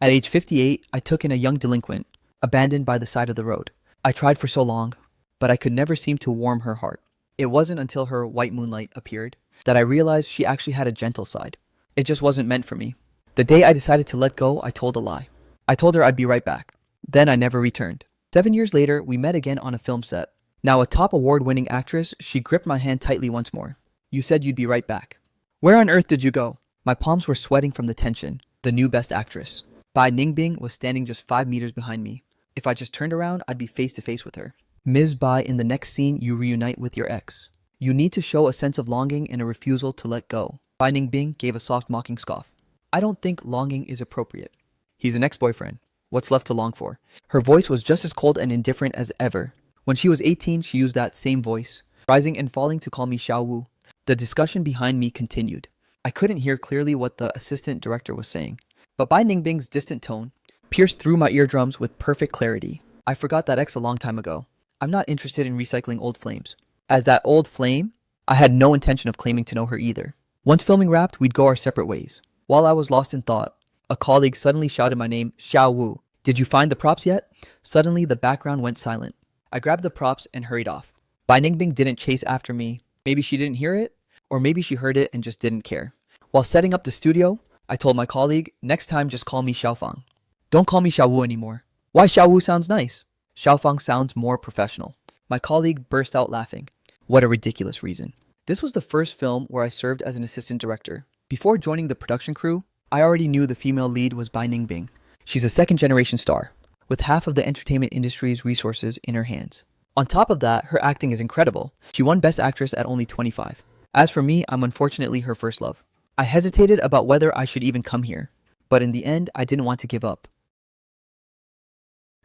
At age 58, I took in a young delinquent, abandoned by the side of the road. I tried for so long, but I could never seem to warm her heart. It wasn't until her white moonlight appeared that I realized she actually had a gentle side. It just wasn't meant for me. The day I decided to let go, I told a lie. I told her I'd be right back. Then I never returned. 7 years later, we met again on a film set. Now a top award-winning actress, she gripped my hand tightly once more. You said you'd be right back. Where on earth did you go? My palms were sweating from the tension. The new best actress. Bai Ningbing was standing just 5 meters behind me. If I just turned around, I'd be face to face with her. Ms. Bai, in the next scene, you reunite with your ex. You need to show a sense of longing and a refusal to let go. Bai Ningbing gave a soft mocking scoff. I don't think longing is appropriate. He's an ex-boyfriend. What's left to long for? Her voice was just as cold and indifferent as ever. When she was 18, she used that same voice, rising and falling to call me Xiao Wu. The discussion behind me continued. I couldn't hear clearly what the assistant director was saying, but Bai Ningbing's distant tone pierced through my eardrums with perfect clarity. I forgot that ex a long time ago. I'm not interested in recycling old flames. As that old flame, I had no intention of claiming to know her either. Once filming wrapped, we'd go our separate ways. While I was lost in thought, a colleague suddenly shouted my name, Xiao Wu. Did you find the props yet? Suddenly, the background went silent. I grabbed the props and hurried off. Bai Ningbing didn't chase after me. Maybe she didn't hear it, or maybe she heard it and just didn't care. While setting up the studio, I told my colleague, next time just call me Xiaofang. Don't call me Xiao Wu anymore. Why Xiao Wu sounds nice? Xiaofang sounds more professional. My colleague burst out laughing. What a ridiculous reason. This was the first film where I served as an assistant director. Before joining the production crew, I already knew the female lead was Bai Ningbing. She's a second-generation star, with half of the entertainment industry's resources in her hands. On top of that, her acting is incredible. She won Best Actress at only 25. As for me, I'm unfortunately her first love. I hesitated about whether I should even come here, but in the end, I didn't want to give up.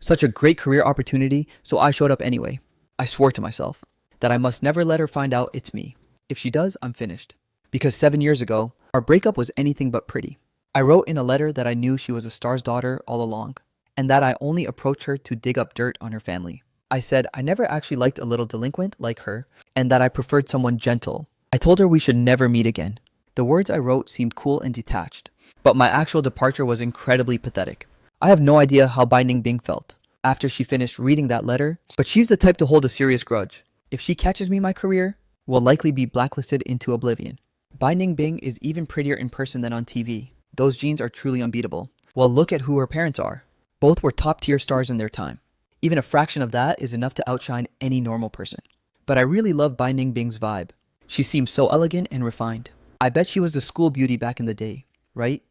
Such a great career opportunity, so I showed up anyway. I swore to myself that I must never let her find out it's me. If she does, I'm finished. Because 7 years ago, our breakup was anything but pretty. I wrote in a letter that I knew she was a star's daughter all along, and that I only approached her to dig up dirt on her family. I said I never actually liked a little delinquent like her, and that I preferred someone gentle. I told her we should never meet again. The words I wrote seemed cool and detached, but my actual departure was incredibly pathetic. I have no idea how Bai Ningbing felt after she finished reading that letter, but she's the type to hold a serious grudge. If she catches me, my career will likely be blacklisted into oblivion. Bai Ningbing is even prettier in person than on TV. Those genes are truly unbeatable. Well, look at who her parents are. Both were top-tier stars in their time. Even a fraction of that is enough to outshine any normal person. But I really love Bai Ningbing's vibe. She seems so elegant and refined. I bet she was the school beauty back in the day, right?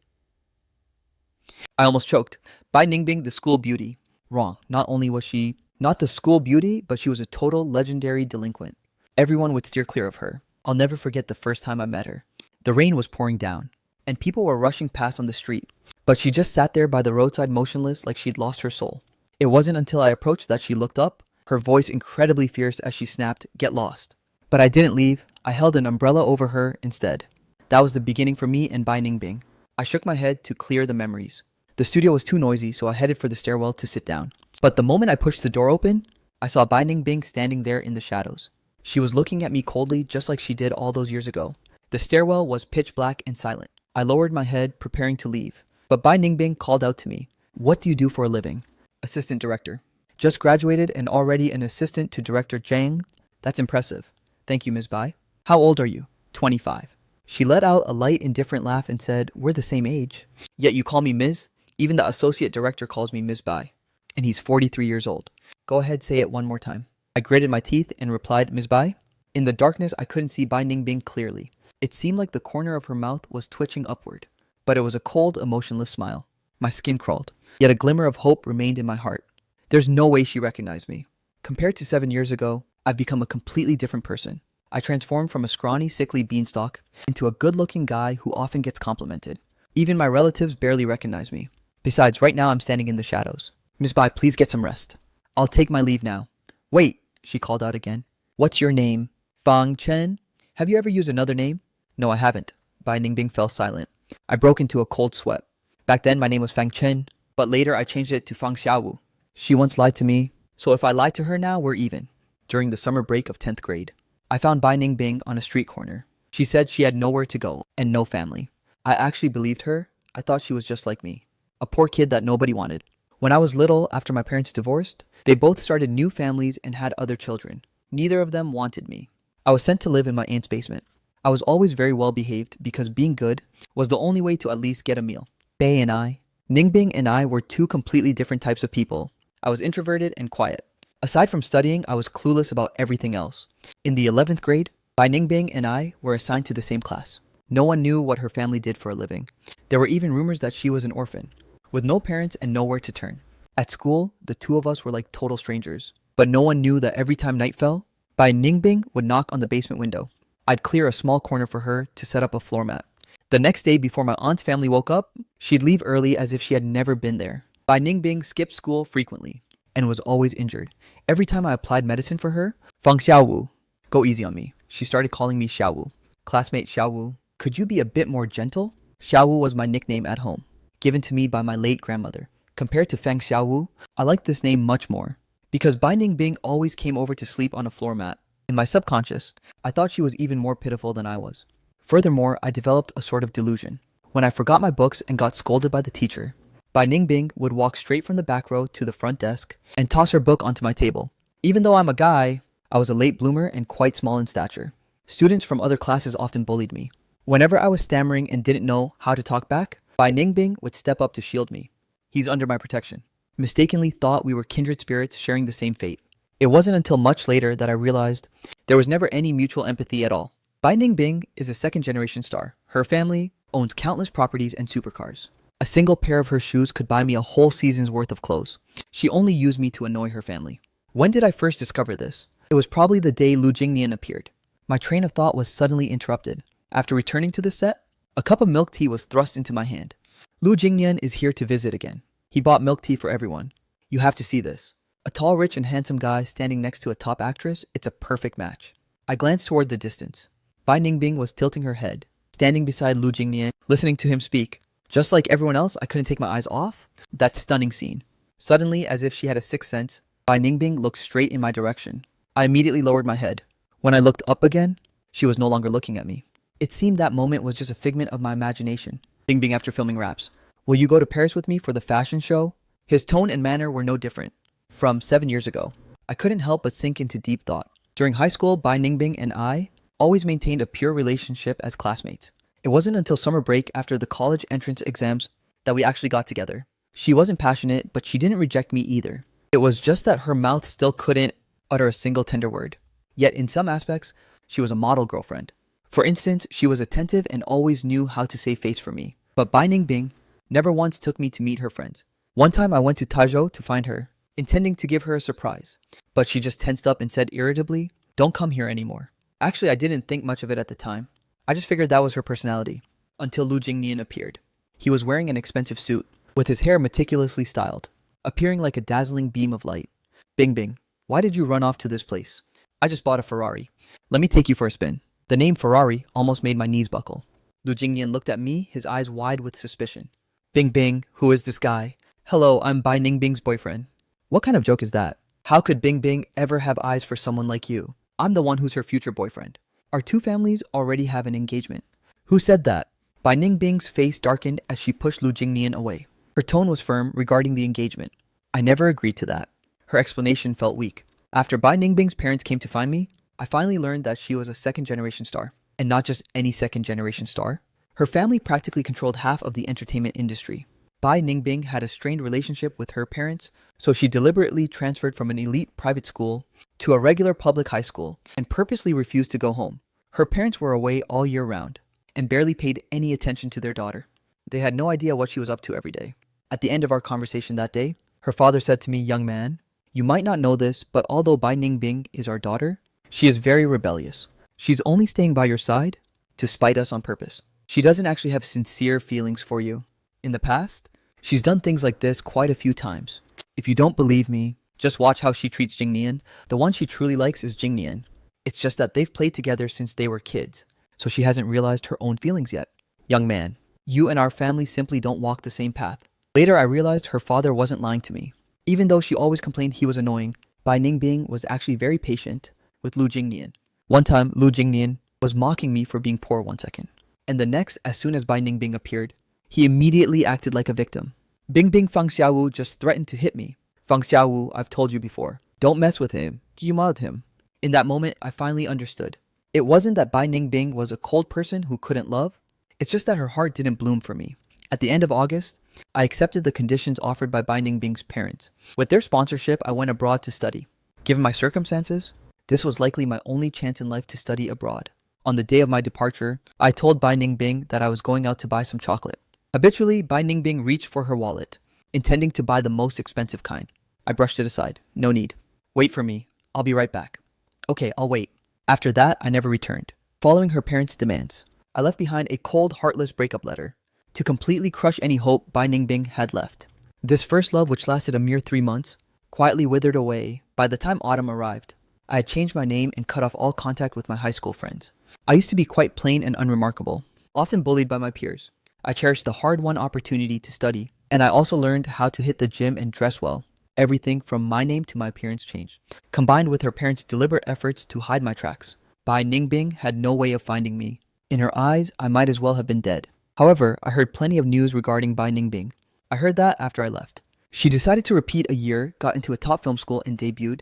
I almost choked. Bai Ningbing, the school beauty. Wrong. Not only was she not the school beauty, but she was a total legendary delinquent. Everyone would steer clear of her. I'll never forget the first time I met her. The rain was pouring down, and people were rushing past on the street, but she just sat there by the roadside motionless like she'd lost her soul. It wasn't until I approached that she looked up, her voice incredibly fierce as she snapped, "Get lost." But I didn't leave. I held an umbrella over her instead. That was the beginning for me and Bai Ningbing. I shook my head to clear the memories. The studio was too noisy, so I headed for the stairwell to sit down. But the moment I pushed the door open, I saw Bai Ningbing standing there in the shadows. She was looking at me coldly just like she did all those years ago. The stairwell was pitch black and silent. I lowered my head, preparing to leave. But Bai Ningbing called out to me. "What do you do for a living?" "Assistant director." "Just graduated and already an assistant to Director Zhang? That's impressive." "Thank you, Ms. Bai." "How old are you?" 25. She let out a light, indifferent laugh and said, "We're the same age. Yet you call me Ms.? Even the associate director calls me Ms. Bai. And he's 43 years old." "Go ahead, say it one more time." I gritted my teeth and replied, "Ms. Bai?" In the darkness, I couldn't see Bai Ningbing clearly. It seemed like the corner of her mouth was twitching upward, but it was a cold, emotionless smile. My skin crawled, yet a glimmer of hope remained in my heart. There's no way she recognized me. Compared to 7 years ago, I've become a completely different person. I transformed from a scrawny, sickly beanstalk into a good-looking guy who often gets complimented. Even my relatives barely recognize me. Besides, right now I'm standing in the shadows. "Ms. Bai, please get some rest. I'll take my leave now." "Wait," she called out again. "What's your name?" "Fang Chen. Have you ever used another name?" "No, I haven't." Bai Ningbing fell silent. I broke into a cold sweat. Back then, my name was Fang Chen, but later I changed it to Fang Xiaowu. She once lied to me, so if I lie to her now, we're even. During the summer break of 10th grade, I found Bai Ningbing on a street corner. She said she had nowhere to go and no family. I actually believed her. I thought she was just like me. a poor kid that nobody wanted. When I was little, after my parents divorced, they both started new families and had other children. Neither of them wanted me. I was sent to live in my aunt's basement. I was always very well behaved because being good was the only way to at least get a meal. Ningbing and I were two completely different types of people. I was introverted and quiet. Aside from studying, I was clueless about everything else. In the 11th grade, Bai Ningbing and I were assigned to the same class. No one knew what her family did for a living. There were even rumors that she was an orphan, with no parents and nowhere to turn. At school, the two of us were like total strangers. But no one knew that every time night fell, Bai Ningbing would knock on the basement window. I'd clear a small corner for her to set up a floor mat. The next day, before my aunt's family woke up, she'd leave early as if she had never been there. Bai Ningbing skipped school frequently and was always injured. Every time I applied medicine for her, Feng Xiaowu, go easy on me. She started calling me Xiaowu. Classmate Xiaowu, could you be a bit more gentle? Xiaowu was my nickname at home, given to me by my late grandmother. Compared to Feng Xiaowu, I liked this name much more, because Bai Ningbing always came over to sleep on a floor mat. In my subconscious, I thought she was even more pitiful than I was. Furthermore, I developed a sort of delusion. When I forgot my books and got scolded by the teacher, Bai Ningbing would walk straight from the back row to the front desk and toss her book onto my table. Even though I'm a guy, I was a late bloomer and quite small in stature. Students from other classes often bullied me. Whenever I was stammering and didn't know how to talk back, Bai Ningbing would step up to shield me. He's under my protection. Mistakenly thought we were kindred spirits sharing the same fate. It wasn't until much later that I realized there was never any mutual empathy at all. Bai Ningbing is a second-generation star. Her family owns countless properties and supercars. A single pair of her shoes could buy me a whole season's worth of clothes. She only used me to annoy her family. When did I first discover this? It was probably the day Lu Jingnian appeared. My train of thought was suddenly interrupted. After returning to the set, a cup of milk tea was thrust into my hand. Lu Jingnian is here to visit again. He bought milk tea for everyone. You have to see this. A tall, rich, and handsome guy standing next to a top actress, it's a perfect match. I glanced toward the distance. Bai Ningbing was tilting her head, standing beside Lu Jingnian, listening to him speak. Just like everyone else, I couldn't take my eyes off that stunning scene. Suddenly, as if she had a sixth sense, Bai Ningbing looked straight in my direction. I immediately lowered my head. When I looked up again, she was no longer looking at me. It seemed that moment was just a figment of my imagination. Bingbing after filming raps. Will you go to Paris with me for the fashion show? His tone and manner were no different from 7 years ago. I couldn't help but sink into deep thought. During high school, Bai Ningbing and I always maintained a pure relationship as classmates. It wasn't until summer break after the college entrance exams that we actually got together. She wasn't passionate, but she didn't reject me either. It was just that her mouth still couldn't utter a single tender word. Yet in some aspects, she was a model girlfriend. For instance, she was attentive and always knew how to save face for me. But Bai Ningbing never once took me to meet her friends. One time I went to Taizhou to find her, intending to give her a surprise. But she just tensed up and said irritably, "Don't come here anymore." Actually, I didn't think much of it at the time. I just figured that was her personality. Until Lu Jingnian appeared. He was wearing an expensive suit, with his hair meticulously styled, appearing like a dazzling beam of light. Bingbing, why did you run off to this place? I just bought a Ferrari. Let me take you for a spin. The name Ferrari almost made my knees buckle. Lu Jingnian looked at me, his eyes wide with suspicion. Bingbing, who is this guy? Hello, I'm Bai Ningbing's boyfriend. What kind of joke is that? How could Bingbing ever have eyes for someone like you? I'm the one who's her future boyfriend. Our two families already have an engagement. Who said that? Bai Ningbing's face darkened as she pushed Lu Jingnian away. Her tone was firm regarding the engagement. I never agreed to that. Her explanation felt weak. After Bai Ningbing's parents came to find me, I finally learned that she was a second-generation star. And not just any second-generation star. Her family practically controlled half of the entertainment industry. Bai Ningbing had a strained relationship with her parents, so she deliberately transferred from an elite private school to a regular public high school and purposely refused to go home. Her parents were away all year round and barely paid any attention to their daughter. They had no idea what she was up to every day. At the end of our conversation that day, her father said to me, "Young man, you might not know this, but although Bai Ningbing is our daughter, she is very rebellious. She's only staying by your side to spite us on purpose. She doesn't actually have sincere feelings for you. In the past, she's done things like this quite a few times. If you don't believe me, just watch how she treats Jingnian. The one she truly likes is Jingnian. It's just that they've played together since they were kids, so she hasn't realized her own feelings yet. Young man, you and our family simply don't walk the same path." Later, I realized her father wasn't lying to me. Even though she always complained he was annoying, Bai Ningbing was actually very patient with Lu Jingnian. One time, Lu Jingnian was mocking me for being poor 1 second. And the next, as soon as Bai Ningbing appeared, he immediately acted like a victim. Bing Bing Fang Xiaowu just threatened to hit me. Fang Xiaowu, I've told you before. Don't mess with him. You mouthed him. In that moment, I finally understood. It wasn't that Bai Ningbing was a cold person who couldn't love. It's just that her heart didn't bloom for me. At the end of August, I accepted the conditions offered by Bai Ningbing's parents. With their sponsorship, I went abroad to study. Given my circumstances, this was likely my only chance in life to study abroad. On the day of my departure, I told Bai Ningbing that I was going out to buy some chocolate. Habitually, Bai Ningbing reached for her wallet, intending to buy the most expensive kind. I brushed it aside. No need. Wait for me. I'll be right back. Okay, I'll wait. After that, I never returned. Following her parents' demands, I left behind a cold, heartless breakup letter to completely crush any hope Bai Ningbing had left. This first love, which lasted a mere 3 months, quietly withered away by the time autumn arrived. I had changed my name and cut off all contact with my high school friends. I used to be quite plain and unremarkable, often bullied by my peers. I cherished the hard-won opportunity to study, and I also learned how to hit the gym and dress well. Everything from my name to my appearance changed. Combined with her parents' deliberate efforts to hide my tracks, Bai Ningbing had no way of finding me. In her eyes, I might as well have been dead. However, I heard plenty of news regarding Bai Ningbing. I heard that after I left. She decided to repeat a year, got into a top film school, and debuted.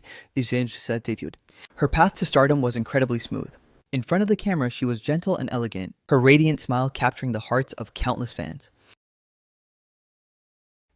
Her path to stardom was incredibly smooth. In front of the camera, she was gentle and elegant, her radiant smile capturing the hearts of countless fans.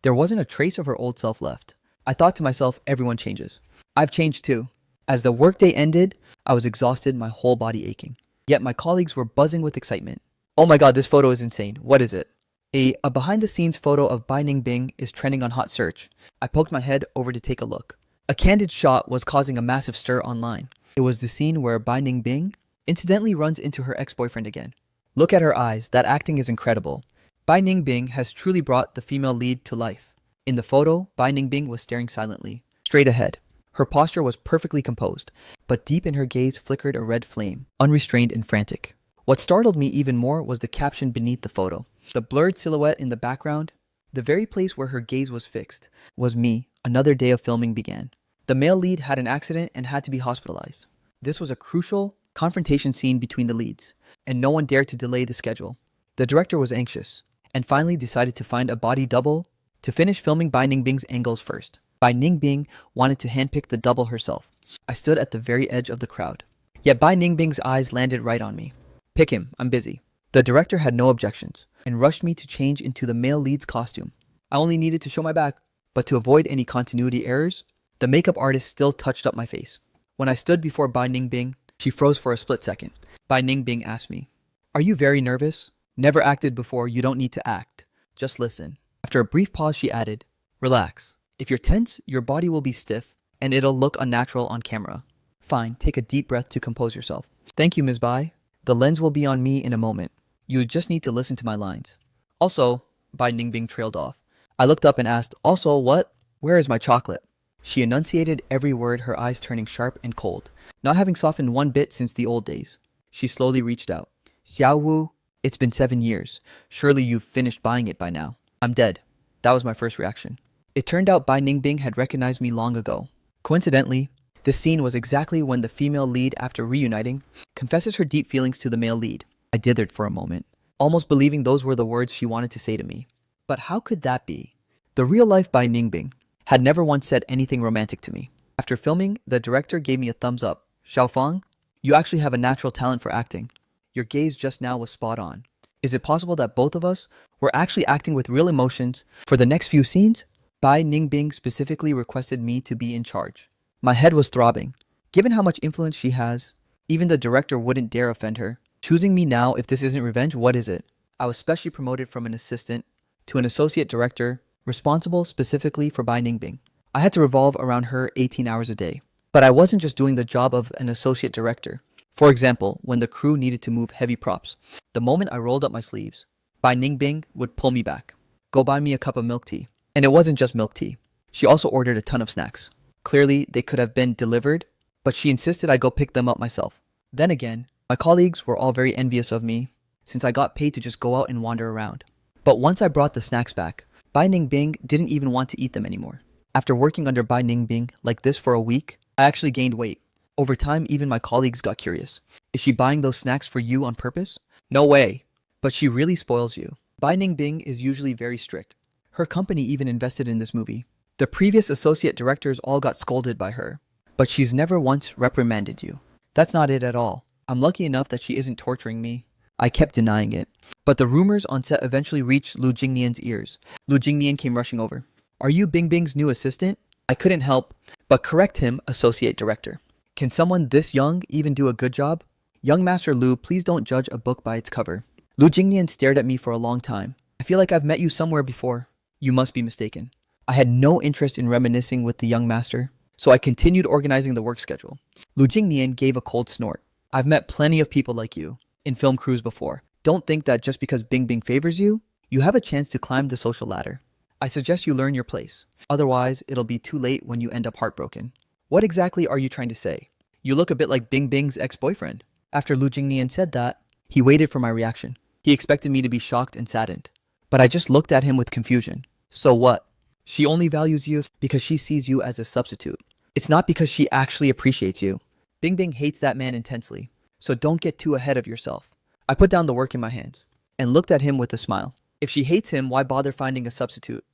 There wasn't a trace of her old self left. I thought to myself, everyone changes. I've changed too. As the workday ended, I was exhausted, my whole body aching. Yet my colleagues were buzzing with excitement. Oh my god, this photo is insane. What is it? A behind-the-scenes photo of Bai Ningbing is trending on Hot Search. I poked my head over to take a look. A candid shot was causing a massive stir online. It was the scene where Bai Ningbing incidentally runs into her ex-boyfriend again. Look at her eyes, that acting is incredible. Bai Ningbing has truly brought the female lead to life. In the photo, Bai Ningbing was staring silently, straight ahead. Her posture was perfectly composed, but deep in her gaze flickered a red flame, unrestrained and frantic. What startled me even more was the caption beneath the photo. The blurred silhouette in the background, the very place where her gaze was fixed, was me. Another day of filming began. The male lead had an accident and had to be hospitalized. This was a crucial confrontation scene between the leads, and no one dared to delay the schedule. The director was anxious, and finally decided to find a body double to finish filming Bai Ningbing's angles first. Bai Ningbing wanted to handpick the double herself. I stood at the very edge of the crowd. Yet Bai Ningbing's eyes landed right on me. Pick him, I'm busy. The director had no objections, and rushed me to change into the male lead's costume. I only needed to show my back, but to avoid any continuity errors, the makeup artist still touched up my face. When I stood before Bai Ningbing, she froze for a split second. Bai Ningbing asked me, "Are you very nervous? Never acted before, you don't need to act. Just listen." After a brief pause, she added, "Relax. If you're tense, your body will be stiff, and it'll look unnatural on camera. Fine, take a deep breath to compose yourself." "Thank you, Ms. Bai. The lens will be on me in a moment. You just need to listen to my lines." "Also," Bai Ningbing trailed off. I looked up and asked, "Also what? Where is my chocolate?" She enunciated every word, her eyes turning sharp and cold, not having softened one bit since the old days. She slowly reached out. "Xiao Wu, it's been 7 years. Surely you've finished buying it by now." "I'm dead." That was my first reaction. It turned out Bai Ningbing had recognized me long ago. Coincidentally, this scene was exactly when the female lead, after reuniting, confesses her deep feelings to the male lead. I dithered for a moment, almost believing those were the words she wanted to say to me. But how could that be? The real-life Bai Ningbing had never once said anything romantic to me. After filming, the director gave me a thumbs up. "Xiaofang, you actually have a natural talent for acting. Your gaze just now was spot on. Is it possible that both of us were actually acting with real emotions for the next few scenes?" Bai Ningbing specifically requested me to be in charge. My head was throbbing. Given how much influence she has, even the director wouldn't dare offend her. Choosing me now, if this isn't revenge, what is it? I was specially promoted from an assistant to an associate director, responsible specifically for Bai Ningbing. I had to revolve around her 18 hours a day. But I wasn't just doing the job of an associate director. For example, when the crew needed to move heavy props, the moment I rolled up my sleeves, Bai Ningbing would pull me back. "Go buy me a cup of milk tea." And it wasn't just milk tea. She also ordered a ton of snacks. Clearly, they could have been delivered, but she insisted I go pick them up myself. Then again, my colleagues were all very envious of me, since I got paid to just go out and wander around. But once I brought the snacks back, Bai Ningbing didn't even want to eat them anymore. After working under Bai Ningbing like this for a week, I actually gained weight. Over time, even my colleagues got curious. "Is she buying those snacks for you on purpose?" "No way. But she really spoils you." Bai Ningbing is usually very strict. Her company even invested in this movie. The previous associate directors all got scolded by her, but she's never once reprimanded you. That's not it at all. I'm lucky enough that she isn't torturing me. I kept denying it. But the rumors on set eventually reached Lu Jingnian's ears. Lu Jingnian came rushing over. Are you Bingbing's new assistant? I couldn't help but correct him, associate director. Can someone this young even do a good job? Young Master Lu, please don't judge a book by its cover. Lu Jingnian stared at me for a long time. I feel like I've met you somewhere before. You must be mistaken. I had no interest in reminiscing with the young master, so I continued organizing the work schedule. Lu Jingnian gave a cold snort. I've met plenty of people like you in film crews before. Don't think that just because Bingbing favors you, you have a chance to climb the social ladder. I suggest you learn your place. Otherwise, it'll be too late when you end up heartbroken. What exactly are you trying to say? You look a bit like Bingbing's ex-boyfriend. After Lu Jingnian said that, he waited for my reaction. He expected me to be shocked and saddened. But I just looked at him with confusion. So what? She only values you because she sees you as a substitute. It's not because she actually appreciates you. Bingbing hates that man intensely. So don't get too ahead of yourself. I put down the work in my hands and looked at him with a smile. If she hates him, why bother finding a substitute?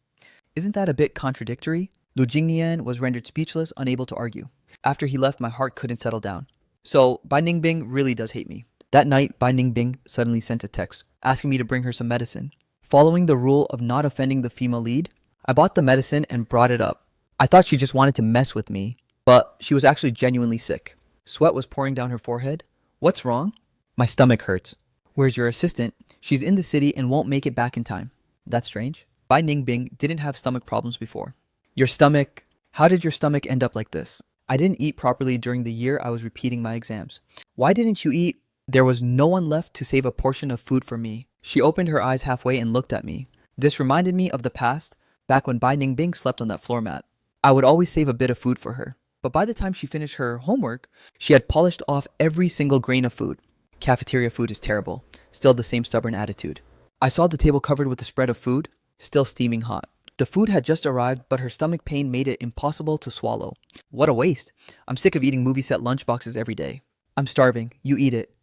Isn't that a bit contradictory? Lu Jingnian was rendered speechless, unable to argue. After he left, my heart couldn't settle down. So, Bai Ningbing really does hate me. That night, Bai Ningbing suddenly sent a text, asking me to bring her some medicine. Following the rule of not offending the female lead, I bought the medicine and brought it up. I thought she just wanted to mess with me, but she was actually genuinely sick. Sweat was pouring down her forehead. What's wrong? My stomach hurts. Where's your assistant? She's in the city and won't make it back in time. That's strange. Bai Ningbing didn't have stomach problems before. Your stomach... How did your stomach end up like this? I didn't eat properly during the year I was repeating my exams. Why didn't you eat? There was no one left to save a portion of food for me. She opened her eyes halfway and looked at me. This reminded me of the past, back when Bai Ningbing slept on that floor mat. I would always save a bit of food for her. But by the time she finished her homework, she had polished off every single grain of food. Cafeteria food is terrible. Still the same stubborn attitude. I saw the table covered with a spread of food, still steaming hot. The food had just arrived, but her stomach pain made it impossible to swallow. What a waste. I'm sick of eating movie set lunchboxes every day. I'm starving. You eat it.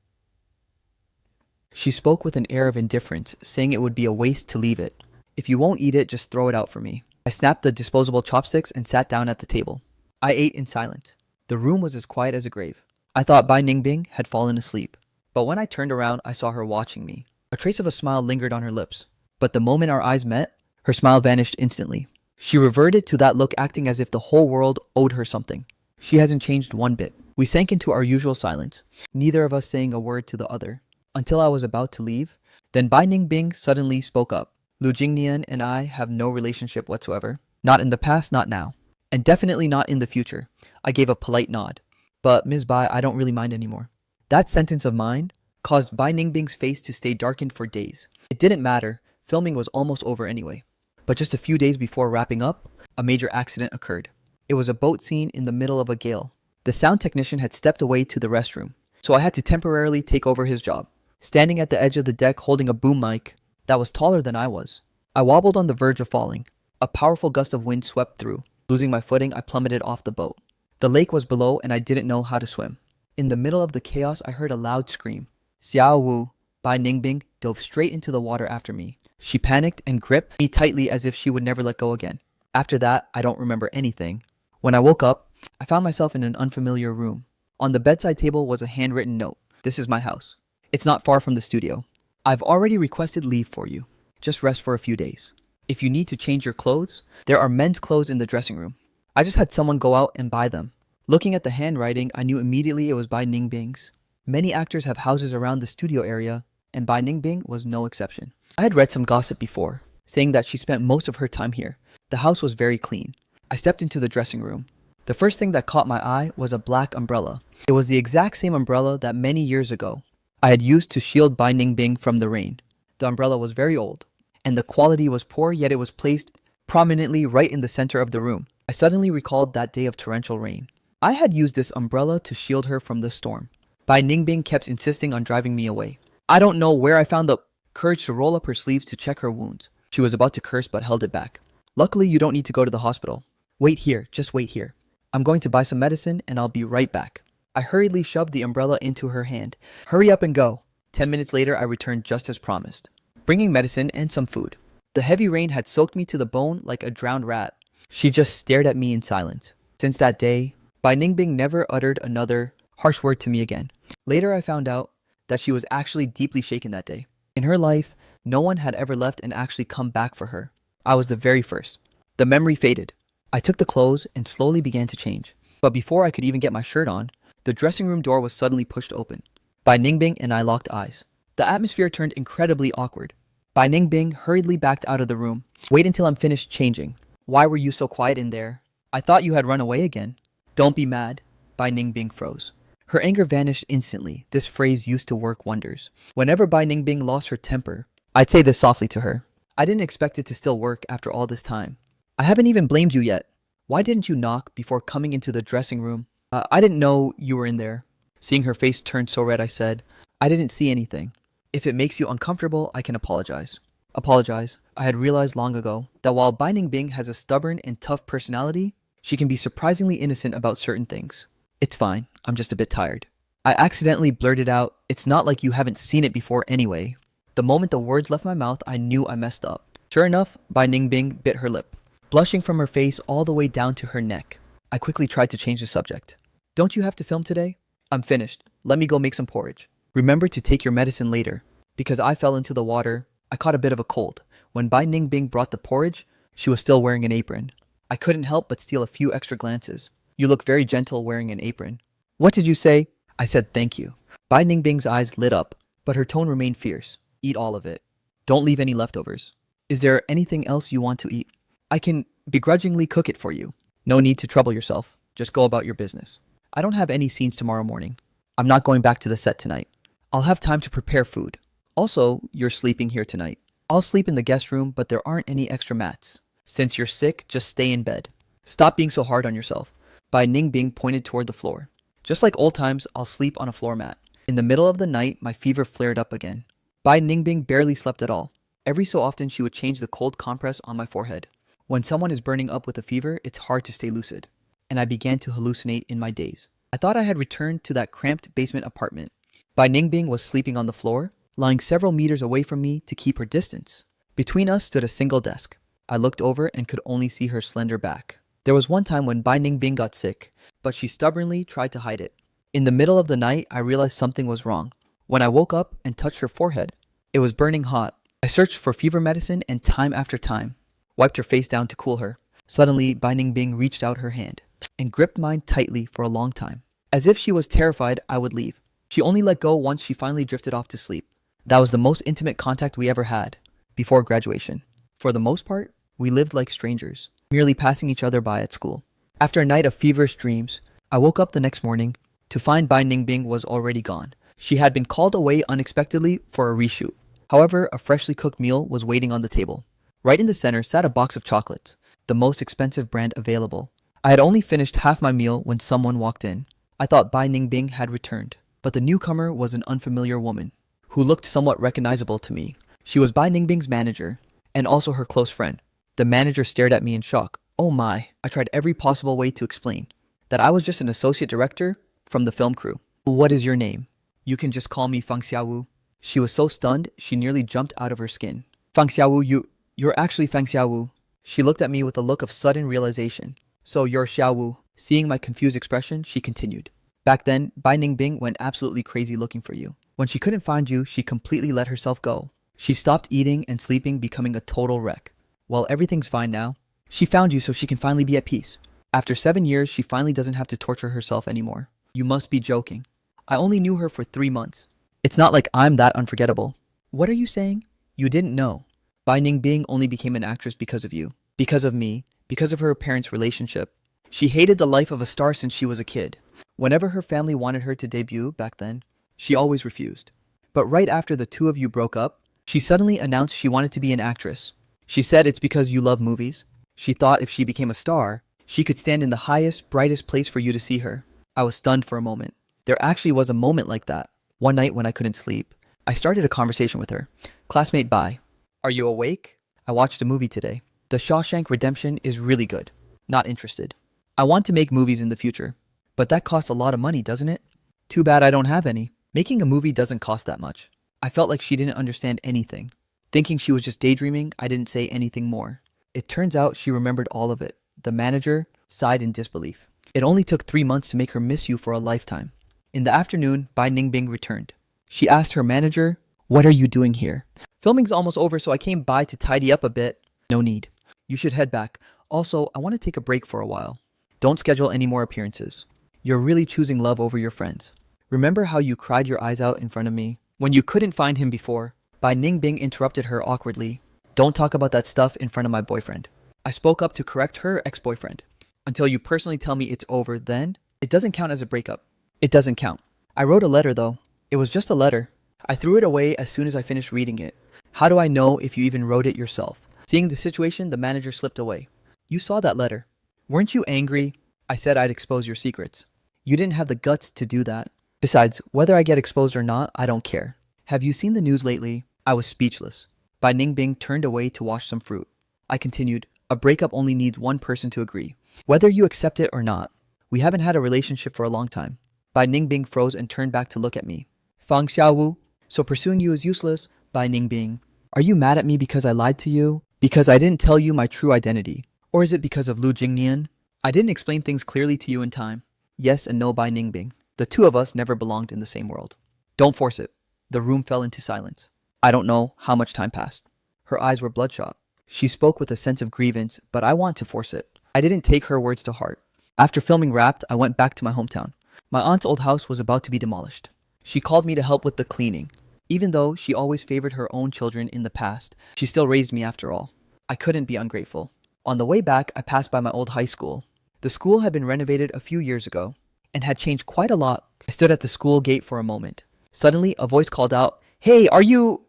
She spoke with an air of indifference, saying it would be a waste to leave it. If you won't eat it, just throw it out for me. I snapped the disposable chopsticks and sat down at the table. I ate in silence. The room was as quiet as a grave. I thought Bai Ningbing had fallen asleep. But when I turned around, I saw her watching me. A trace of a smile lingered on her lips. But the moment our eyes met, her smile vanished instantly. She reverted to that look, acting as if the whole world owed her something. She hasn't changed one bit. We sank into our usual silence, neither of us saying a word to the other. Until I was about to leave, then Bai Ningbing suddenly spoke up. Lu Jingnian and I have no relationship whatsoever. Not in the past, not now. And definitely not in the future. I gave a polite nod. But Ms. Bai, I don't really mind anymore. That sentence of mine caused Bai Ningbing's face to stay darkened for days. It didn't matter. Filming was almost over anyway. But just a few days before wrapping up, a major accident occurred. It was a boat scene in the middle of a gale. The sound technician had stepped away to the restroom, so I had to temporarily take over his job. Standing at the edge of the deck holding a boom mic that was taller than I was, I wobbled on the verge of falling. A powerful gust of wind swept through. Losing my footing, I plummeted off the boat. The lake was below and I didn't know how to swim. In the middle of the chaos, I heard a loud scream. Xiao Wu, Bai Ningbing, dove straight into the water after me. She panicked and gripped me tightly as if she would never let go again. After that, I don't remember anything. When I woke up, I found myself in an unfamiliar room. On the bedside table was a handwritten note. This is my house. It's not far from the studio. I've already requested leave for you. Just rest for a few days. If you need to change your clothes, there are men's clothes in the dressing room. I just had someone go out and buy them. Looking at the handwriting, I knew immediately it was Bai Ningbing's. Many actors have houses around the studio area, and Bai Ningbing was no exception. I had read some gossip before, saying that she spent most of her time here. The house was very clean. I stepped into the dressing room. The first thing that caught my eye was a black umbrella. It was the exact same umbrella that many years ago I had used to shield Bai Ningbing from the rain. The umbrella was very old, and the quality was poor, yet it was placed prominently right in the center of the room. I suddenly recalled that day of torrential rain. I had used this umbrella to shield her from the storm. Bai Ningbing kept insisting on driving me away. I don't know where I found the courage to roll up her sleeves to check her wounds. She was about to curse but held it back. Luckily, you don't need to go to the hospital. Wait here, just wait here. I'm going to buy some medicine and I'll be right back. I hurriedly shoved the umbrella into her hand. Hurry up and go. 10 minutes later, I returned just as promised, bringing medicine and some food. The heavy rain had soaked me to the bone like a drowned rat. She just stared at me in silence. Since that day, Bai Ningbing never uttered another harsh word to me again. Later, I found out that she was actually deeply shaken that day. In her life, no one had ever left and actually come back for her. I was the very first. The memory faded. I took the clothes and slowly began to change. But before I could even get my shirt on, the dressing room door was suddenly pushed open. Bai Ningbing and I locked eyes. The atmosphere turned incredibly awkward. Bai Ningbing hurriedly backed out of the room. Wait until I'm finished changing. Why were you so quiet in there? I thought you had run away again. Don't be mad. Bai Ningbing froze. Her anger vanished instantly. This phrase used to work wonders. Whenever Bai Ningbing lost her temper, I'd say this softly to her. I didn't expect it to still work after all this time. I haven't even blamed you yet. Why didn't you knock before coming into the dressing room? I didn't know you were in there. Seeing her face turn so red, I said, I didn't see anything. If it makes you uncomfortable, I can apologize. Apologize. I had realized long ago that while Bai Ningbing has a stubborn and tough personality, she can be surprisingly innocent about certain things. It's fine. I'm just a bit tired. I accidentally blurted out, it's not like you haven't seen it before anyway. The moment the words left my mouth, I knew I messed up. Sure enough, Bai Ningbing bit her lip, blushing from her face all the way down to her neck. I quickly tried to change the subject. Don't you have to film today? I'm finished. Let me go make some porridge. Remember to take your medicine later. Because I fell into the water, I caught a bit of a cold. When Bai Ningbing brought the porridge, she was still wearing an apron. I couldn't help but steal a few extra glances. You look very gentle wearing an apron. What did you say? I said thank you. Bai Ningbing's eyes lit up, but her tone remained fierce. Eat all of it. Don't leave any leftovers. Is there anything else you want to eat? I can begrudgingly cook it for you. No need to trouble yourself. Just go about your business. I don't have any scenes tomorrow morning. I'm not going back to the set tonight. I'll have time to prepare food. Also, you're sleeping here tonight. I'll sleep in the guest room, but there aren't any extra mats. Since you're sick, just stay in bed. Stop being so hard on yourself. Bai Ningbing pointed toward the floor. Just like old times, I'll sleep on a floor mat. In the middle of the night, my fever flared up again. Bai Ningbing barely slept at all. Every so often, she would change the cold compress on my forehead. When someone is burning up with a fever, it's hard to stay lucid. And I began to hallucinate in my daze. I thought I had returned to that cramped basement apartment. Bai Ningbing was sleeping on the floor, lying several meters away from me to keep her distance. Between us stood a single desk. I looked over and could only see her slender back. There was one time when Bai Ningbing got sick, but she stubbornly tried to hide it. In the middle of the night, I realized something was wrong. When I woke up and touched her forehead, it was burning hot. I searched for fever medicine and time after time, wiped her face down to cool her. Suddenly, Bai Ningbing reached out her hand and gripped mine tightly for a long time. As if she was terrified I would leave. She only let go once she finally drifted off to sleep. That was the most intimate contact we ever had, before graduation. For the most part, we lived like strangers, merely passing each other by at school. After a night of feverish dreams, I woke up the next morning to find Bai Ningbing was already gone. She had been called away unexpectedly for a reshoot. However, a freshly cooked meal was waiting on the table. Right in the center sat a box of chocolates, the most expensive brand available. I had only finished half my meal when someone walked in. I thought Bai Ningbing had returned, but the newcomer was an unfamiliar woman, who looked somewhat recognizable to me. She was Bai Ningbing's manager, and also her close friend. The manager stared at me in shock. Oh my, I tried every possible way to explain that I was just an associate director from the film crew. What is your name? You can just call me Fang Xiaowu. She was so stunned, she nearly jumped out of her skin. Fang Xiaowu, you're actually Fang Xiaowu. She looked at me with a look of sudden realization. So you're Xiaowu. Seeing my confused expression, she continued. Back then, Bai Ningbing went absolutely crazy looking for you. When she couldn't find you, she completely let herself go. She stopped eating and sleeping, becoming a total wreck. Well, everything's fine now. She found you so she can finally be at peace. After 7 years, she finally doesn't have to torture herself anymore. You must be joking. I only knew her for 3 months. It's not like I'm that unforgettable. What are you saying? You didn't know. Bai Ningbing only became an actress because of you. Because of me. Because of her parents' relationship. She hated the life of a star since she was a kid. Whenever her family wanted her to debut back then, she always refused. But right after the two of you broke up, she suddenly announced she wanted to be an actress. She said it's because you love movies. She thought if she became a star, she could stand in the highest, brightest place for you to see her. I was stunned for a moment. There actually was a moment like that. One night when I couldn't sleep, I started a conversation with her. Classmate Bai, are you awake? I watched a movie today. The Shawshank Redemption is really good. Not interested. I want to make movies in the future. But that costs a lot of money, doesn't it? Too bad I don't have any. Making a movie doesn't cost that much. I felt like she didn't understand anything. Thinking she was just daydreaming, I didn't say anything more. It turns out she remembered all of it. The manager sighed in disbelief. It only took 3 months to make her miss you for a lifetime. In the afternoon, Bai Ningbing returned. She asked her manager, "What are you doing here?" "Filming's almost over, so I came by to tidy up a bit." "No need. You should head back. Also, I want to take a break for a while. Don't schedule any more appearances. You're really choosing love over your friends. Remember how you cried your eyes out in front of me when you couldn't find him before?" Bai Ningbing interrupted her awkwardly. "Don't talk about that stuff in front of my boyfriend." I spoke up to correct her ex-boyfriend. "Until you personally tell me it's over, then it doesn't count as a breakup." "It doesn't count. I wrote a letter though. It was just a letter. I threw it away as soon as I finished reading it. How do I know if you even wrote it yourself?" Seeing the situation, the manager slipped away. "You saw that letter. Weren't you angry? I said I'd expose your secrets. You didn't have the guts to do that. Besides, whether I get exposed or not, I don't care. Have you seen the news lately?" I was speechless. Bai Ningbing turned away to wash some fruit. I continued, "A breakup only needs one person to agree. Whether you accept it or not. We haven't had a relationship for a long time." Bai Ningbing froze and turned back to look at me. "Fang Xiaowu, so pursuing you is useless?" "Bai Ningbing, are you mad at me because I lied to you? Because I didn't tell you my true identity? Or is it because of Lu Jingnian? I didn't explain things clearly to you in time." "Yes and no, Bai Ningbing. The two of us never belonged in the same world." "Don't force it." The room fell into silence. I don't know how much time passed. Her eyes were bloodshot. She spoke with a sense of grievance, but I want to force it. I didn't take her words to heart. After filming wrapped, I went back to my hometown. My aunt's old house was about to be demolished. She called me to help with the cleaning. Even though she always favored her own children in the past, she still raised me after all. I couldn't be ungrateful. On the way back, I passed by my old high school. The school had been renovated a few years ago and had changed quite a lot. I stood at the school gate for a moment. Suddenly, a voice called out, "Hey, are you?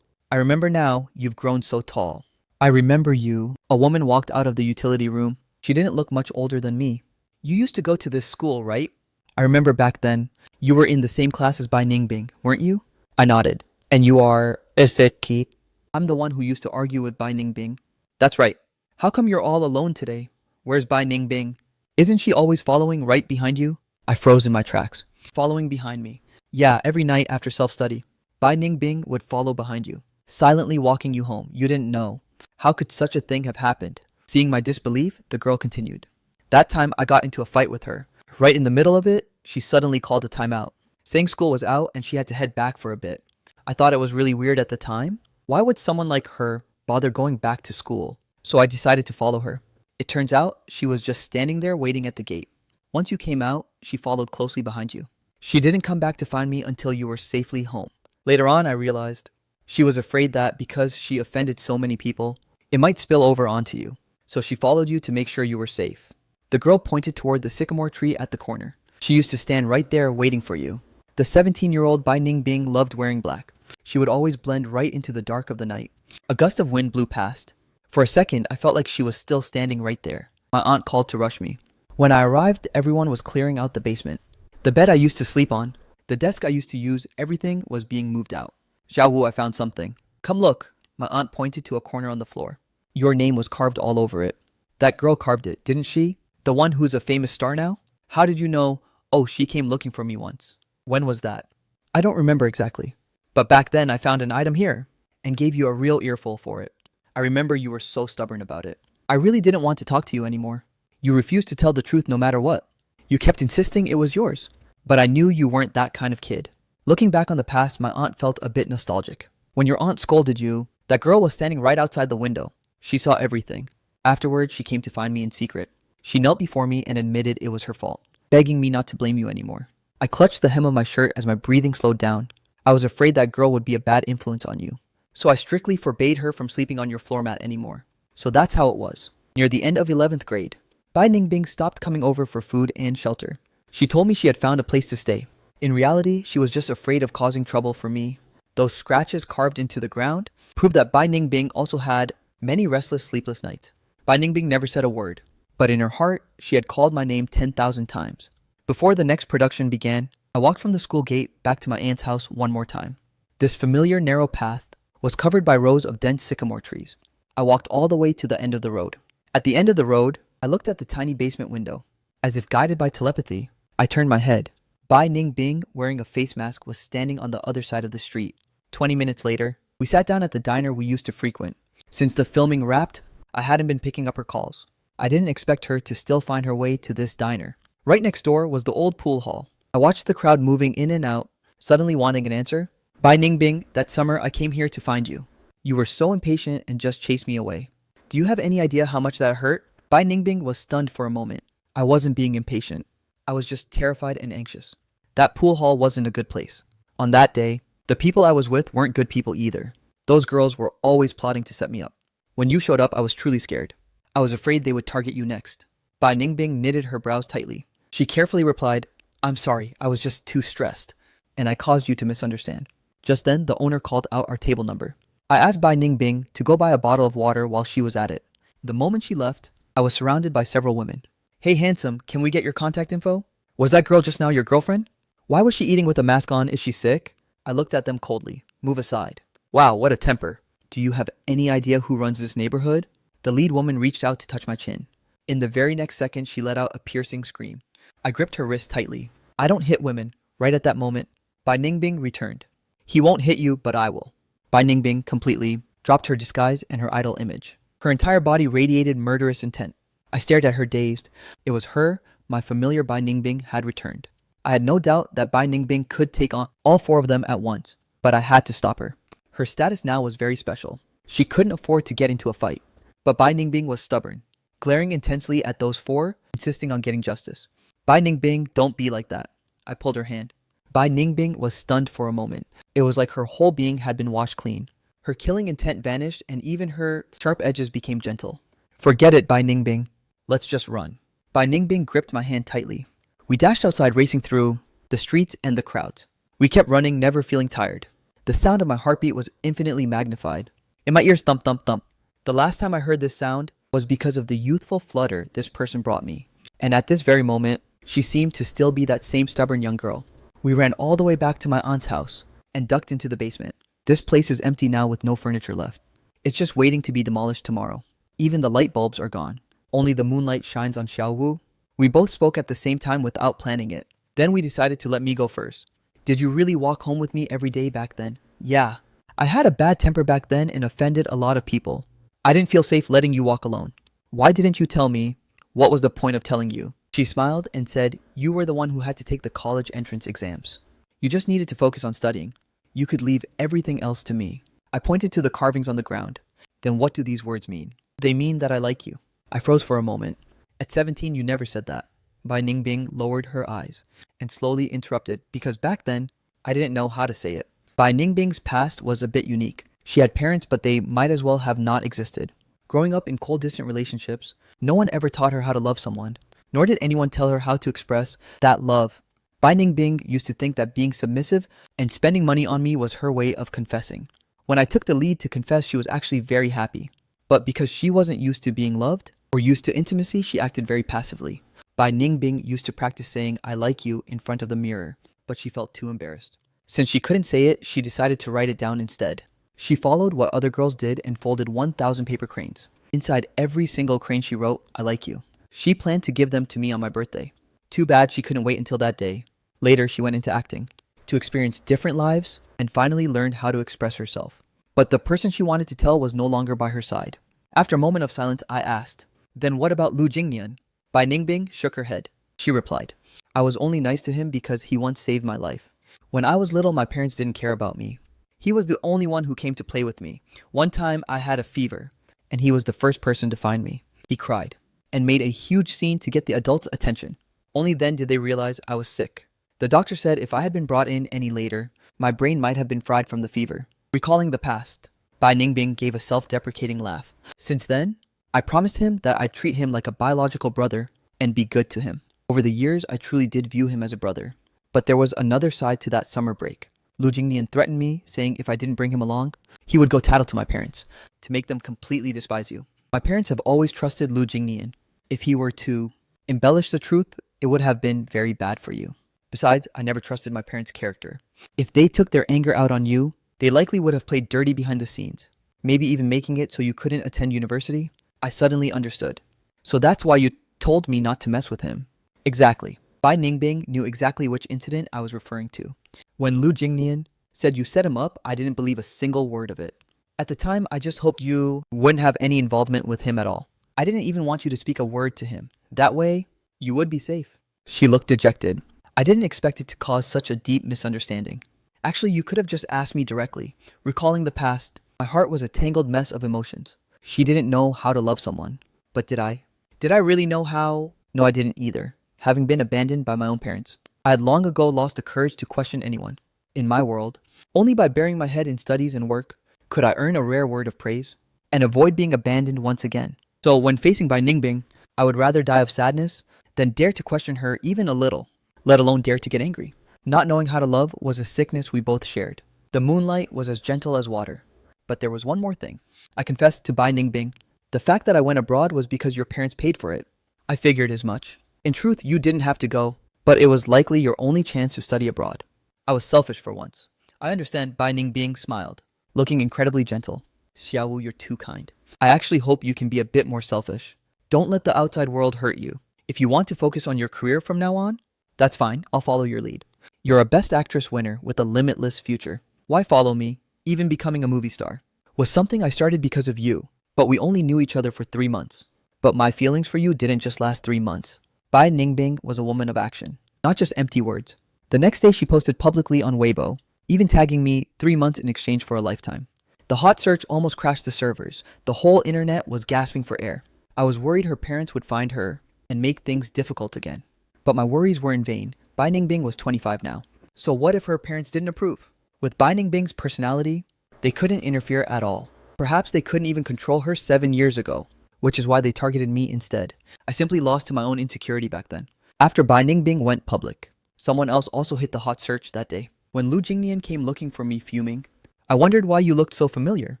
I remember now, you've grown so tall." "I remember you." A woman walked out of the utility room. She didn't look much older than me. "You used to go to this school, right?" I remember back then. "You were in the same class as Bai Ningbing, weren't you?" I nodded. "And you are Iseki?" "I'm the one who used to argue with Bai Ningbing." "That's right. How come you're all alone today? Where's Bai Ningbing? Isn't she always following right behind you?" I froze in my tracks. "Following behind me?" "Yeah, every night after self-study. Bai Ningbing would follow behind you, silently walking you home. You didn't know. How could such a thing have happened?" Seeing my disbelief, the girl continued. "That time I got into a fight with her. Right in the middle of it, she suddenly called a timeout, saying school was out and she had to head back for a bit. I thought it was really weird at the time. Why would someone like her bother going back to school? So I decided to follow her. It turns out she was just standing there waiting at the gate. Once you came out, she followed closely behind you. She didn't come back to find me until you were safely home. Later on, I realized she was afraid that because she offended so many people, it might spill over onto you. So she followed you to make sure you were safe." The girl pointed toward the sycamore tree at the corner. "She used to stand right there waiting for you." The 17-year-old Bai Ningbing loved wearing black. She would always blend right into the dark of the night. A gust of wind blew past. For a second, I felt like she was still standing right there. My aunt called to rush me. When I arrived, everyone was clearing out the basement. The bed I used to sleep on, the desk I used to use, everything was being moved out. "Xiaowu, I found something." "Come look." My aunt pointed to a corner on the floor. Your name was carved all over it. "That girl carved it, didn't she? The one who's a famous star now?" "How did you know?" "Oh, she came looking for me once." "When was that?" "I don't remember exactly. But back then I found an item here and gave you a real earful for it. I remember you were so stubborn about it. I really didn't want to talk to you anymore. You refused to tell the truth no matter what. You kept insisting it was yours. But I knew you weren't that kind of kid." Looking back on the past, my aunt felt a bit nostalgic. "When your aunt scolded you, that girl was standing right outside the window. She saw everything. Afterwards, she came to find me in secret. She knelt before me and admitted it was her fault, begging me not to blame you anymore." I clutched the hem of my shirt as my breathing slowed down. "I was afraid that girl would be a bad influence on you. So I strictly forbade her from sleeping on your floor mat anymore." So that's how it was. Near the end of 11th grade, Bai Ningbing stopped coming over for food and shelter. She told me she had found a place to stay. In reality, she was just afraid of causing trouble for me. Those scratches carved into the ground proved that Bai Ningbing also had many restless, sleepless nights. Bai Ningbing never said a word, but in her heart, she had called my name 10,000 times. Before the next production began, I walked from the school gate back to my aunt's house one more time. This familiar narrow path was covered by rows of dense sycamore trees. I walked all the way to the end of the road. At the end of the road, I looked at the tiny basement window. As if guided by telepathy, I turned my head. Bai Ningbing, wearing a face mask, was standing on the other side of the street. 20 minutes later, we We sat down at the diner we used to frequent. Since the filming wrapped, I hadn't been picking up her calls. I didn't expect her to still find her way to this diner. Right next door was the old pool hall. I watched the crowd moving in and out, suddenly wanting an answer. Bai Ningbing, that summer I came here to find you. You were so impatient and just chased me away. Do you have any idea how much that hurt? Bai Ningbing was stunned for a moment. I wasn't being impatient. I was just terrified and anxious. That pool hall wasn't a good place. On that day, the people I was with weren't good people either. Those girls were always plotting to set me up. When you showed up, I was truly scared. I was afraid they would target you next. Bai Ningbing knitted her brows tightly. She carefully replied, I'm sorry, I was just too stressed, and I caused you to misunderstand. Just then, the owner called out our table number. I asked Bai Ningbing to go buy a bottle of water while she was at it. The moment she left, I was surrounded by several women. Hey handsome, can we get your contact info? Was that girl just now your girlfriend? Why was she eating with a mask on? Is she sick? I looked at them coldly. Move aside. Wow, what a temper. Do you have any idea who runs this neighborhood? The lead woman reached out to touch my chin. In the very next second, she let out a piercing scream. I gripped her wrist tightly. I don't hit women. Right at that moment, Bai Ningbing returned. He won't hit you, but I will. Bai Ningbing completely dropped her disguise and her idol image. Her entire body radiated murderous intent. I stared at her dazed. It was her, my familiar Bai Ningbing, had returned. I had no doubt that Bai Ningbing could take on all four of them at once, but I had to stop her. Her status now was very special. She couldn't afford to get into a fight. But Bai Ningbing was stubborn, glaring intensely at those four, insisting on getting justice. Bai Ningbing, don't be like that. I pulled her hand. Bai Ningbing was stunned for a moment. It was like her whole being had been washed clean. Her killing intent vanished and even her sharp edges became gentle. Forget it, Bai Ningbing. Let's just run. Bai Ningbing gripped my hand tightly. We dashed outside, racing through the streets and the crowds. We kept running, never feeling tired. The sound of my heartbeat was infinitely magnified. In my ears, thump, thump, thump. The last time I heard this sound was because of the youthful flutter this person brought me. And at this very moment, she seemed to still be that same stubborn young girl. We ran all the way back to my aunt's house and ducked into the basement. This place is empty now with no furniture left. It's just waiting to be demolished tomorrow. Even the light bulbs are gone. Only the moonlight shines on Xiaowu. We both spoke at the same time without planning it. Then we decided to let me go first. Did you really walk home with me every day back then? Yeah. I had a bad temper back then and offended a lot of people. I didn't feel safe letting you walk alone. Why didn't you tell me? What was the point of telling you? She smiled and said, you were the one who had to take the college entrance exams. You just needed to focus on studying. You could leave everything else to me. I pointed to the carvings on the ground. Then what do these words mean? They mean that I like you. I froze for a moment. At 17, you never said that. Bai Ningbing lowered her eyes and slowly interrupted because back then, I didn't know how to say it. Bai Ningbing's past was a bit unique. She had parents, but they might as well have not existed. Growing up in cold, distant relationships, no one ever taught her how to love someone, nor did anyone tell her how to express that love. Bai Ningbing used to think that being submissive and spending money on me was her way of confessing. When I took the lead to confess, she was actually very happy. But because she wasn't used to being loved or used to intimacy, she acted very passively. Bai Ningbing used to practice saying, I like you in front of the mirror, but she felt too embarrassed. Since she couldn't say it, she decided to write it down instead. She followed what other girls did and folded 1,000 paper cranes. Inside every single crane she wrote, I like you. She planned to give them to me on my birthday. Too bad she couldn't wait until that day. Later, she went into acting to experience different lives and finally learned how to express herself. But the person she wanted to tell was no longer by her side. After a moment of silence, I asked, then what about Lu Jingnian? Bai Ningbing shook her head. She replied, I was only nice to him because he once saved my life. When I was little, my parents didn't care about me. He was the only one who came to play with me. One time I had a fever, and he was the first person to find me. He cried and made a huge scene to get the adults' attention. Only then did they realize I was sick. The doctor said if I had been brought in any later, my brain might have been fried from the fever. Recalling the past, Bai Ningbing gave a self-deprecating laugh. Since then, I promised him that I'd treat him like a biological brother and be good to him. Over the years, I truly did view him as a brother. But there was another side to that summer break. Lu Jingnian threatened me, saying if I didn't bring him along, he would go tattle to my parents, to make them completely despise you. My parents have always trusted Lu Jingnian. If he were to embellish the truth, it would have been very bad for you. Besides, I never trusted my parents' character. If they took their anger out on you, they likely would have played dirty behind the scenes, maybe even making it so you couldn't attend university. I suddenly understood. So that's why you told me not to mess with him. Exactly. Bai Ningbing knew exactly which incident I was referring to. When Lu Jingnian said you set him up, I didn't believe a single word of it. At the time, I just hoped you wouldn't have any involvement with him at all. I didn't even want you to speak a word to him. That way, you would be safe. She looked dejected. I didn't expect it to cause such a deep misunderstanding. Actually, you could have just asked me directly. Recalling the past, my heart was a tangled mess of emotions. She didn't know how to love someone. But did I? Did I really know how? No, I didn't either. Having been abandoned by my own parents, I had long ago lost the courage to question anyone. In my world, only by burying my head in studies and work could I earn a rare word of praise and avoid being abandoned once again. So when facing Bai Ningbing, I would rather die of sadness than dare to question her even a little, let alone dare to get angry. Not knowing how to love was a sickness we both shared. The moonlight was as gentle as water. But there was one more thing. I confessed to Bai Ningbing. The fact that I went abroad was because your parents paid for it. I figured as much. In truth, you didn't have to go, but it was likely your only chance to study abroad. I was selfish for once. I understand. Bai Ningbing smiled, looking incredibly gentle. Xiaowu, you're too kind. I actually hope you can be a bit more selfish. Don't let the outside world hurt you. If you want to focus on your career from now on, that's fine. I'll follow your lead. You're a Best Actress winner with a limitless future. Why follow me? Even becoming a movie star was something I started because of you, but we only knew each other for 3 months. But my feelings for you didn't just last 3 months. Bai Ningbing was a woman of action, not just empty words. The next day she posted publicly on Weibo, even tagging me 3 months in exchange for a lifetime. The hot search almost crashed the servers. The whole internet was gasping for air. I was worried her parents would find her and make things difficult again. But my worries were in vain. Bai Ningbing was 25 now. So what if her parents didn't approve? With Bai Ningbing's personality, they couldn't interfere at all. Perhaps they couldn't even control her 7 years ago, which is why they targeted me instead. I simply lost to my own insecurity back then. After Bai Ningbing went public, someone else also hit the hot search that day. When Lu Jingnian came looking for me fuming, I wondered why you looked so familiar.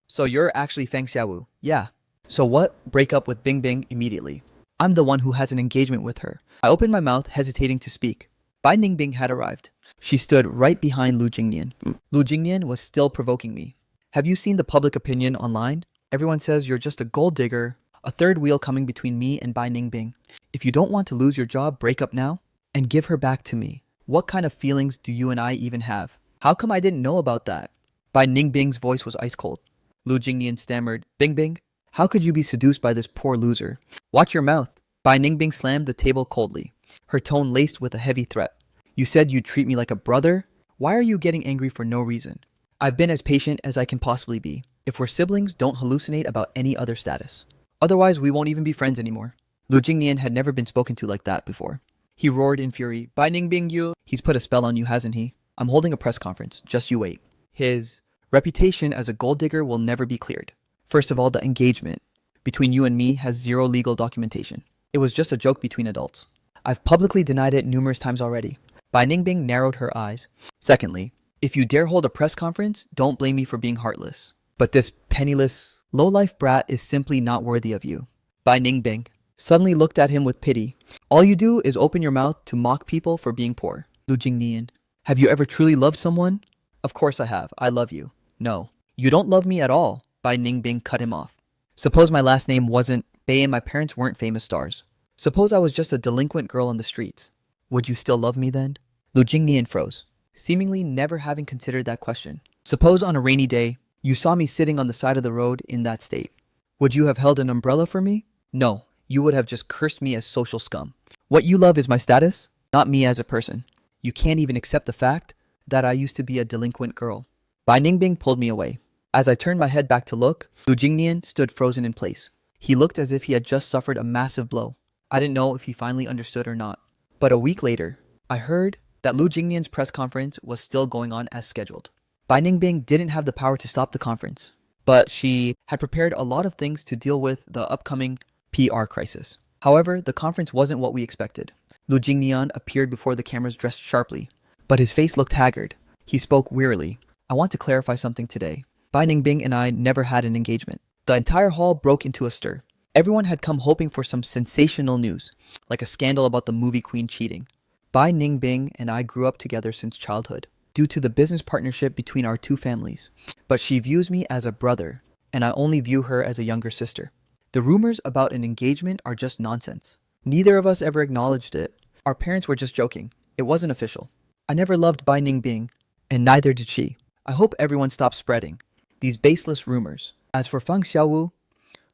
So you're actually Feng Xiaowu. Yeah. So what? Break up with Bingbing immediately. I'm the one who has an engagement with her. I opened my mouth, hesitating to speak. Bai Ningbing had arrived. She stood right behind Lu Jingnian. Lu Jingnian was still provoking me. Have you seen the public opinion online? Everyone says you're just a gold digger, a third wheel coming between me and Bai Ningbing. If you don't want to lose your job, break up now and give her back to me. What kind of feelings do you and I even have? How come I didn't know about that? Bai Ningbing's voice was ice cold. Lu Jingnian stammered, Bingbing, how could you be seduced by this poor loser? Watch your mouth. Bai Ningbing slammed the table coldly, her tone laced with a heavy threat. You said you'd treat me like a brother? Why are you getting angry for no reason? I've been as patient as I can possibly be. If we're siblings, don't hallucinate about any other status. Otherwise, we won't even be friends anymore. Lu Jingnian had never been spoken to like that before. He roared in fury, Bai Ningbing, you! He's put a spell on you, hasn't he? I'm holding a press conference. Just you wait. His reputation as a gold digger will never be cleared. First of all, the engagement between you and me has zero legal documentation. It was just a joke between adults. I've publicly denied it numerous times already. Bai Ningbing narrowed her eyes. Secondly, if you dare hold a press conference, don't blame me for being heartless. But this penniless, low-life brat is simply not worthy of you. Bai Ningbing suddenly looked at him with pity. All you do is open your mouth to mock people for being poor. Lu Jingnian, have you ever truly loved someone? Of course I have. I love you. No, you don't love me at all. Bai Ningbing cut him off. Suppose my last name wasn't Bei and my parents weren't famous stars. Suppose I was just a delinquent girl on the streets. Would you still love me then? Lu Jingnian froze, seemingly never having considered that question. Suppose on a rainy day, you saw me sitting on the side of the road in that state. Would you have held an umbrella for me? No, you would have just cursed me as social scum. What you love is my status, not me as a person. You can't even accept the fact that I used to be a delinquent girl. Bai Ningbing pulled me away. As I turned my head back to look, Lu Jingnian stood frozen in place. He looked as if he had just suffered a massive blow. I didn't know if he finally understood or not. But a week later, I heard that Lu Jingnian's press conference was still going on as scheduled. Bai Ningbing didn't have the power to stop the conference, but she had prepared a lot of things to deal with the upcoming PR crisis. However, the conference wasn't what we expected. Lu Jingnian appeared before the cameras dressed sharply, but his face looked haggard. He spoke wearily. I want to clarify something today. Bai Ningbing and I never had an engagement. The entire hall broke into a stir. Everyone had come hoping for some sensational news, like a scandal about the movie queen cheating. Bai Ningbing and I grew up together since childhood, due to the business partnership between our two families. But she views me as a brother, and I only view her as a younger sister. The rumors about an engagement are just nonsense. Neither of us ever acknowledged it. Our parents were just joking. It wasn't official. I never loved Bai Ningbing, and neither did she. I hope everyone stops spreading these baseless rumors. As for Fang Xiaowu,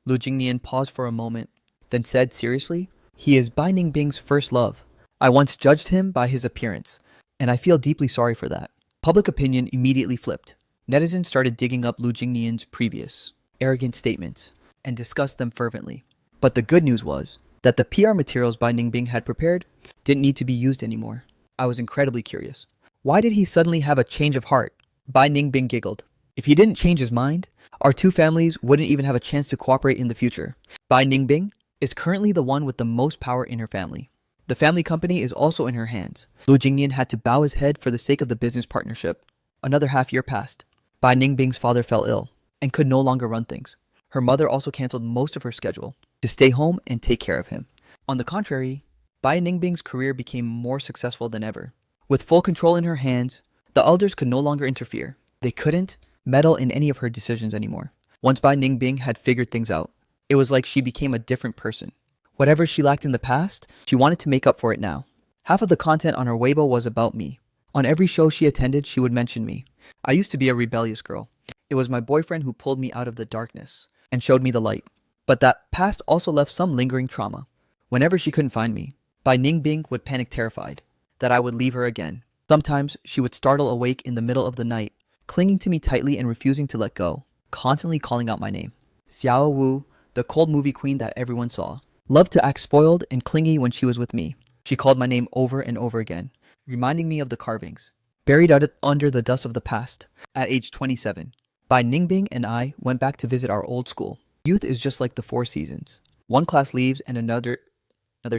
Lu Jingnian paused for a moment, then said seriously, "He is Bai Ningbing's first love. I once judged him by his appearance, and I feel deeply sorry for that." Public opinion immediately flipped. Netizens started digging up Lu Jingnian's previous arrogant statements and discussed them fervently. But the good news was that the PR materials Bai Ningbing had prepared didn't need to be used anymore. I was incredibly curious. Why did he suddenly have a change of heart? Bai Ningbing giggled. If he didn't change his mind, our two families wouldn't even have a chance to cooperate in the future. Bai Ningbing is currently the one with the most power in her family. The family company is also in her hands. Lu Jingnian had to bow his head for the sake of the business partnership. Another half year passed. Bai Ningbing's father fell ill and could no longer run things. Her mother also canceled most of her schedule to stay home and take care of him. On the contrary, Bai Ningbing's career became more successful than ever. With full control in her hands, the elders could no longer interfere. They couldn't meddle in any of her decisions anymore. Once Bai Ningbing had figured things out, it was like she became a different person. Whatever she lacked in the past, she wanted to make up for it now. Half of the content on her Weibo was about me. On every show she attended, she would mention me. I used to be a rebellious girl. It was my boyfriend who pulled me out of the darkness and showed me the light. But that past also left some lingering trauma. Whenever she couldn't find me, Bai Ningbing would panic terrified that I would leave her again. Sometimes she would startle awake in the middle of the night, clinging to me tightly and refusing to let go, constantly calling out my name. Xiao Wu, the cold movie queen that everyone saw, loved to act spoiled and clingy when she was with me. She called my name over and over again, reminding me of the carvings, buried under the dust of the past. At age 27, Bai Ningbing and I went back to visit our old school. Youth is just like the four seasons. One class leaves and another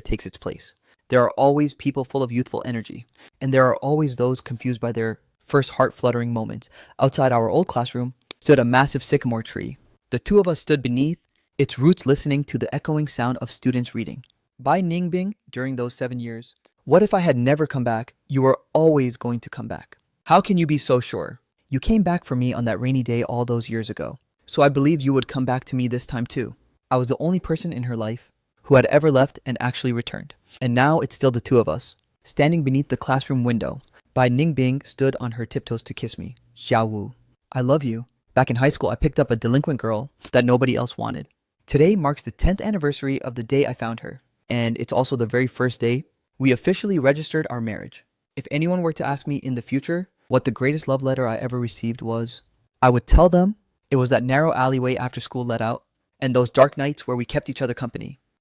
takes its place. There are always people full of youthful energy, and there are always those confused by their first heart-fluttering moments. Outside our old classroom stood a massive sycamore tree. The two of us stood beneath its roots listening to the echoing sound of students reading. Bai Ningbing, during those 7 years, what if I had never come back? You were always going to come back. How can you be so sure? You came back for me on that rainy day all those years ago. So I believed you would come back to me this time too. I was the only person in her life who had ever left and actually returned. And now it's still the two of us. Standing beneath the classroom window, Bai Ningbing stood on her tiptoes to kiss me. Xiao Wu, I love you. Back in high school, I picked up a delinquent girl that nobody else wanted. Today marks the 10th anniversary of the day I found her. And it's also the very first day we officially registered our marriage. If anyone were to ask me in the future what the greatest love letter I ever received was, I would tell them it was that narrow alleyway after school let out, and those dark nights where we kept each other company.